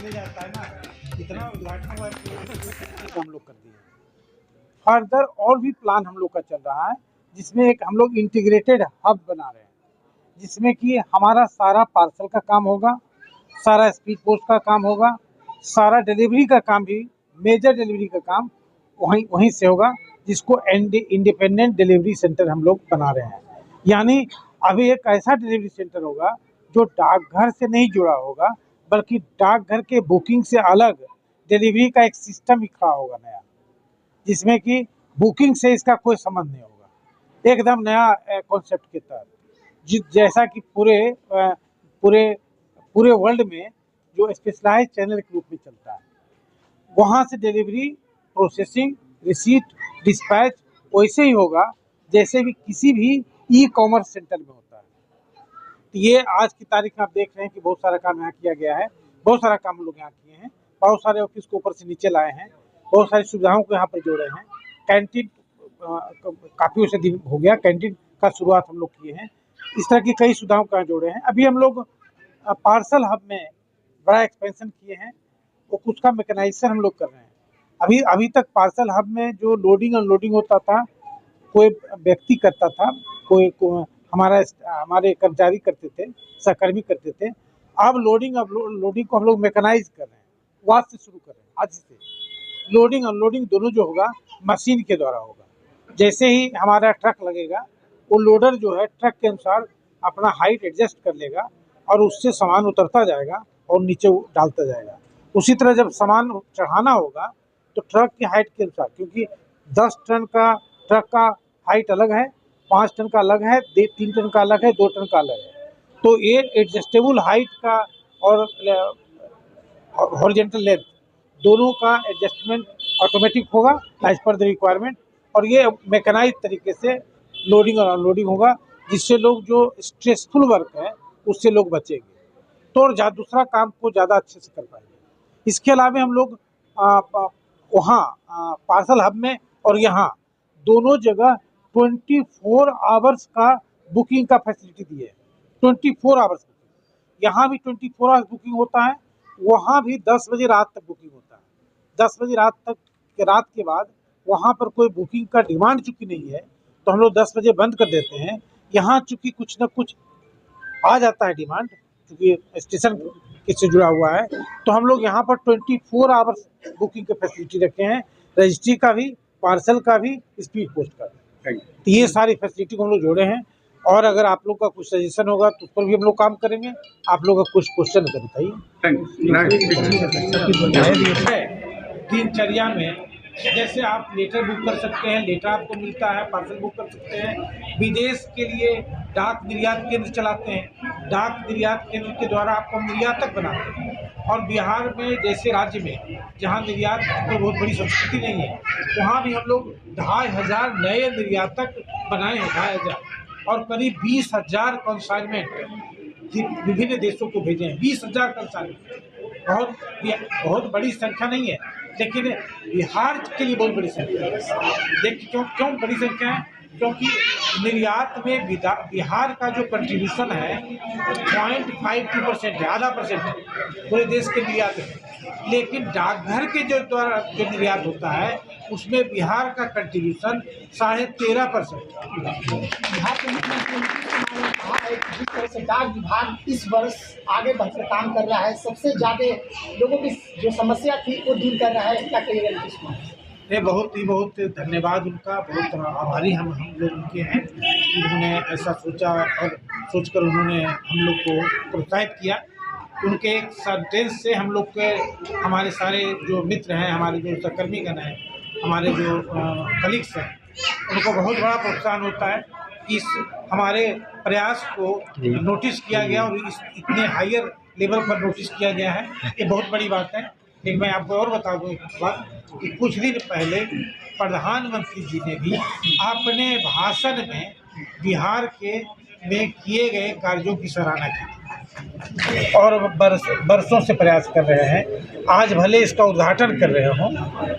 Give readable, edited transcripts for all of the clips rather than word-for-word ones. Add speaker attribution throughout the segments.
Speaker 1: ले जाता है ना, इतना उद्घाटन हुआ
Speaker 2: हम लोग कर दिए। फर्दर और भी प्लान हम लोग का चल रहा है, जिसमें एक हम लोग इंटीग्रेटेड हब बना रहे हैं, जिसमें कि हमारा सारा पार्सल का काम होगा, सारा स्पीड पोस्ट का काम होगा, सारा डिलीवरी का काम भी, मेजर डिलीवरी का काम वहीं से होगा, जिसको इंडिपेंडेंट डिलीवरी सेंटर हम लोग बना रहे हैं। यानी अभी एक ऐसा डिलीवरी सेंटर होगा जो डाकघर से नहीं जुड़ा होगा, बल्कि डाकघर के बुकिंग से अलग डिलीवरी का एक सिस्टम ही खड़ा होगा नया, जिसमें कि बुकिंग से इसका कोई संबंध नहीं होगा, एकदम नया कॉन्सेप्ट के तहत। जैसा कि पूरे वर्ल्ड में जो स्पेशलाइज चैनल के रूप में चलता है, वहाँ से डिलीवरी, प्रोसेसिंग, रिसीट, डिस्पैच वैसे ही होगा जैसे भी किसी भी ई कॉमर्स सेंटर में होता है। तो ये आज की तारीख में आप देख रहे हैं कि बहुत सारा काम यहाँ किया गया है, बहुत सारा काम हम लोग यहाँ किए हैं, बहुत सारे ऑफिस को ऊपर से नीचे लाए हैं, बहुत सारी सुविधाओं को यहाँ पर जोड़े हैं। कैंटीन काफ़ी उसे दिन हो गया, कैंटीन का शुरुआत हम लोग किए हैं, इस तरह की कई सुविधाओं को यहाँ जोड़े हैं। अभी हम लोग पार्सल हब में बड़ा एक्सपेंशन किए हैं, वो कुछ का मैकेनाइजेशन हम लोग कर रहे हैं। अभी तक पार्सल हब में जो लोडिंग अनलोडिंग होता था, कोई व्यक्ति करता था, हमारे कर्मचारी करते थे, सहकर्मी करते थे। अब लोडिंग को हम लोग मैकेनाइज कर रहे हैं, वहाँ से शुरू कर रहे हैं। आज से लोडिंग अनलोडिंग दोनों जो होगा मशीन के द्वारा होगा। जैसे ही हमारा ट्रक लगेगा, वो लोडर जो है ट्रक के अनुसार अपना हाइट एडजस्ट कर लेगा और उससे सामान उतरता जाएगा और नीचे डालता जाएगा। उसी तरह जब सामान चढ़ाना होगा तो ट्रक की हाइट के अनुसार, क्योंकि 10 टन का ट्रक का हाइट अलग है, 5 टन का अलग है, 3 टन का अलग है, 2 टन का अलग है, तो ये एडजस्टेबल हाइट का और हॉरिजॉन्टल लेंथ दोनों का एडजस्टमेंट ऑटोमेटिक होगा एज पर द रिक्वायरमेंट, और ये मैकेनाइज तरीके से लोडिंग और अनलोडिंग होगा, जिससे लोग जो स्ट्रेसफुल वर्क है उससे लोग बचेंगे, तो और दूसरा काम को ज़्यादा अच्छे से कर पाएंगे। इसके अलावा हम लोग वहाँ पार्सल हब में और यहाँ दोनों जगह 24 आवर्स का बुकिंग का फैसिलिटी दी है। 24 आवर्स यहाँ भी 24 आवर्स बुकिंग होता है, वहाँ भी 10 बजे रात तक बुकिंग होता है। 10 बजे रात के बाद वहाँ पर कोई बुकिंग का डिमांड चूँकि नहीं है, तो हम लोग 10 बजे बंद कर देते हैं। यहाँ चूँकि कुछ न कुछ आ जाता है डिमांड, क्योंकि स्टेशन किससे जुड़ा हुआ है, तो हम लोग यहाँ पर 24 आवर्स बुकिंग की फैसिलिटी रखे हैं, रजिस्ट्री का भी, पार्सल का भी, स्पीड पोस्ट का भी। तो ये सारी फैसिलिटी को हम लोग जोड़े हैं, और अगर आप लोग का कुछ सजेशन होगा तो उस पर भी हम लोग काम करेंगे। आप लोग का कुछ क्वेश्चन है तो बताइए। दिनचर्या में जैसे आप लेटर बुक कर सकते हैं, लेटर आपको मिलता है, पार्सल बुक कर सकते हैं। विदेश के लिए डाक निर्यात केंद्र चलाते हैं, डाक निर्यात केंद्र के द्वारा आपको निर्यातक बनाते हैं। और बिहार में जैसे राज्य में जहाँ निर्यात की बहुत बड़ी संस्कृति नहीं है, वहाँ भी हम लोग 2500 नए निर्यातक बनाए हैं, 2500, और करीब 20,000 कंसाइनमेंट विभिन्न देशों को भेजे हैं। 20,000 कंसाइनमेंट बहुत बड़ी संख्या नहीं है, लेकिन बिहार के लिए बहुत बड़ी संख्या है। देखिए क्यों बड़ी संख्या है, क्योंकि निर्यात में बिहार का जो कंट्रीब्यूशन है 0.52% है, आधा परसेंट है पूरे देश के निर्यात में। लेकिन डाकघर के द्वारा जो निर्यात होता है उसमें बिहार का कंट्रीब्यूशन 13.5% है।
Speaker 3: बिहार के मुख्यमंत्री जिस तरह से डाक विभाग इस वर्ष आगे बढ़कर काम कर रहा है, सबसे ज़्यादा लोगों की जो समस्या थी वो दूर कर रहा है, क्या कहिएगा इसमें?
Speaker 1: ये बहुत धन्यवाद उनका, बहुत आभारी हम लोग उनके हैं कि उन्होंने ऐसा सोचा और सोचकर उन्होंने हम लोग को प्रोत्साहित किया। उनके एक सेंटेंस से हम लोग के, हमारे सारे जो मित्र हैं, हमारे जो सहकर्मीगण हैं, हमारे जो कलीग्स हैं, उनको बहुत बड़ा प्रोत्साहन होता है। इस हमारे प्रयास को नोटिस किया गया और इतने हायर लेवल पर नोटिस किया गया है, ये बहुत बड़ी बात है। लेकिन मैं आपको और बता दूँ एक बात कि कुछ दिन पहले प्रधानमंत्री जी ने भी अपने भाषण में बिहार में किए गए कार्यों की सराहना की और बरसों से प्रयास कर रहे हैं। आज भले इसका उद्घाटन कर रहे हों,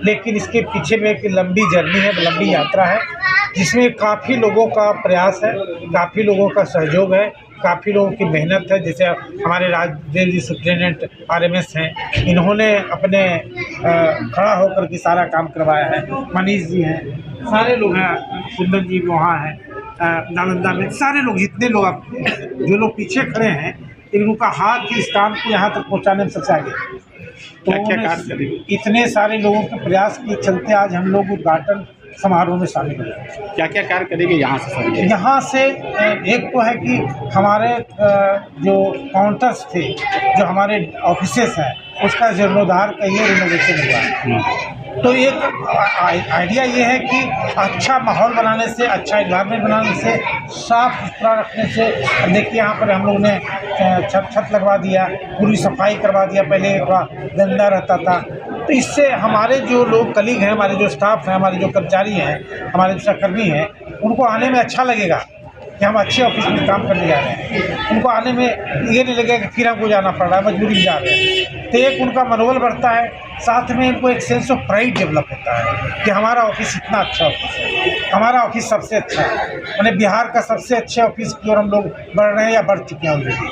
Speaker 1: लेकिन इसके पीछे में एक लंबी जर्नी है, लंबी यात्रा है। जिसमें काफ़ी लोगों का प्रयास है, काफ़ी लोगों का सहयोग है, काफ़ी लोगों की मेहनत है। जैसे हमारे रेल सुप्रिटेंडेंट RMS हैं, इन्होंने अपने खड़ा होकर के सारा काम करवाया है। मनीष जी हैं, सारे लोग हैं, कुंदन जी वहाँ हैं, नालंदा में सारे लोग, जितने लोग आप जो लोग पीछे खड़े हैं, इनका हाथ की इस काम को यहाँ तक पहुँचाने में सबसे आगे। तो इतने सारे लोगों के प्रयास के चलते आज हम लोग उद्घाटन समारोह में शामिल हुए।
Speaker 4: क्या क्या कार्य करेंगे यहाँ से?
Speaker 1: यहाँ से एक तो है कि हमारे जो काउंटर्स थे, जो हमारे ऑफिसेस हैं, उसका जीर्णोद्धार का ये रिनोवेशन हुआ है। तो एक आइडिया ये है कि अच्छा माहौल बनाने से, अच्छा एनवायरनमेंट बनाने से, साफ सुथरा रखने से। देखिए यहाँ पर हम लोग ने छत लगवा दिया, पूरी सफाई करवा दिया, पहले थोड़ा गंदा रहता था। तो इससे हमारे जो लोग कलीग हैं, हमारे जो स्टाफ हैं, हमारे जो कर्मचारी हैं, हमारे जो सहकर्मी हैं, उनको आने में अच्छा लगेगा कि हम अच्छे ऑफिस में काम करने जा रहे हैं। उनको आने में ये नहीं लगेगा कि फिर हमको जाना पड़ रहा है, मजबूरी में जा रहे हैं। तो एक उनका मनोबल बढ़ता है, साथ में इनको एक सेंस ऑफ प्राइड डेवलप होता है कि हमारा ऑफिस इतना अच्छा ऑफिस है, हमारा ऑफिस सबसे अच्छा है। मैंने बिहार का सबसे अच्छे ऑफिस की ओर हम लोग बढ़ रहे हैं या बढ़ चुके हैं ऑलरेडी।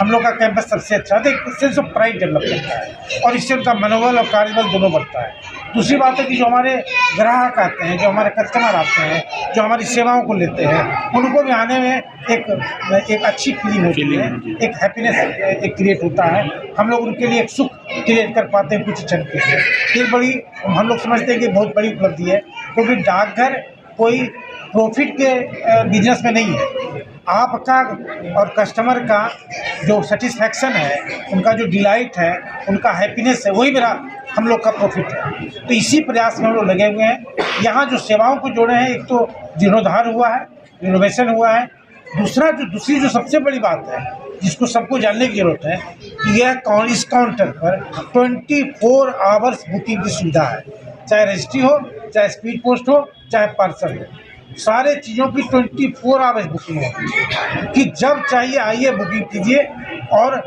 Speaker 1: हम लोग का कैंपस सबसे अच्छा है, तो एक सेंस ऑफ प्राइड डेवलप करता है और इससे उनका मनोबल और कार्यबल दोनों बढ़ता है। दूसरी बात है कि जो हमारे ग्राहक आते हैं, जो हमारे कस्टमर आते हैं, जो हमारी सेवाओं को लेते हैं, उनको भी आने में एक अच्छी फीलिंग होती है, एक हैप्पीनेस एक क्रिएट होता है। हम लोग उनके लिए एक सुख क्रिएट कर पाते हैं कुछ क्षण के लिए। ये बड़ी हम लोग समझते हैं कि बहुत बड़ी उपलब्धि है, क्योंकि डाकघर कोई प्रॉफिट के बिजनेस में नहीं है। आपका और कस्टमर का जो सेटिस्फैक्शन है, उनका जो डिलाइट है, उनका हैप्पीनेस है, वही हम लोग का प्रॉफिट है। तो इसी प्रयास में हम लोग लगे हुए हैं। यहाँ जो सेवाओं को जोड़े हैं, एक तो जीर्णोद्धार हुआ है, रिनोवेशन हुआ है। दूसरी जो सबसे बड़ी बात है, जिसको सबको जानने की ज़रूरत है, यह इस काउंटर पर 24 आवर्स बुकिंग की सुविधा है। चाहे रजिस्ट्री हो, चाहे स्पीड पोस्ट हो, चाहे पार्सल हो, सारे चीज़ों की 24 आवर्स बुकिंग है कि जब चाहिए आइए बुकिंग कीजिए। और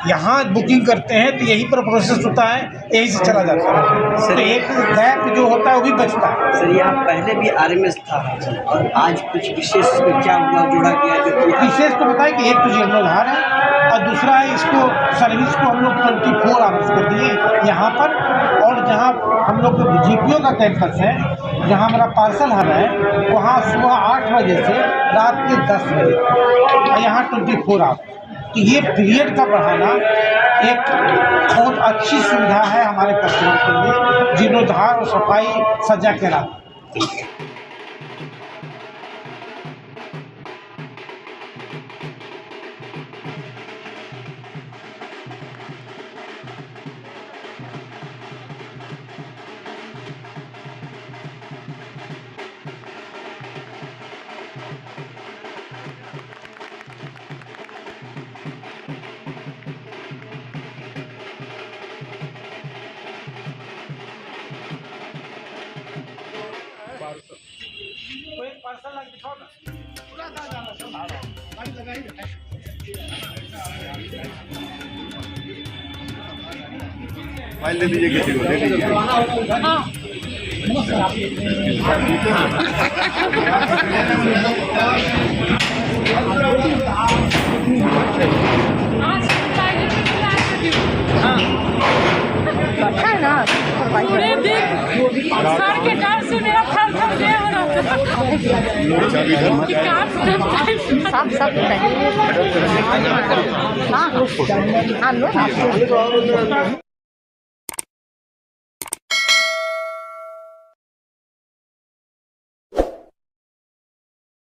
Speaker 1: यहाँ बुकिंग करते हैं तो यहीं पर प्रोसेस होता है, यहीं से चला जाता है। सर, एक गैप जो होता है वो भी बचता है।
Speaker 5: सर, यहाँ पहले भी RMS था और आज कुछ विशेष क्या हुआ, जोड़ा गया? जो
Speaker 1: विशेष तो बताएं कि एक तो जीर्णोद्धार है और दूसरा है इसको सर्विस को हम लोग 24 आवर्स कर दिए यहाँ पर। और जहाँ हम लोग GPO का कैंपस है, जहाँ हमारा पार्सल हब है, वहाँ सुबह 8 बजे से रात के 10 बजे और यहाँ 24 आवर्स। तो ये पीरियड का बढ़ाना एक बहुत अच्छी सुविधा है हमारे कस्टमर के लिए, जीर्णोद्धार और सफाई सज्जा के रात। कोई पार्सल लग दिखाओ ना, पूरा कहाँ जाना सब गाड़ी लगाई है।
Speaker 4: फाइल दे दीजिए, किसी को दे दीजिए।
Speaker 6: है ना, पूरे दिन सर के डर से मेरा थर-थर दे हो रहा था। सब हाँ हाँ लो।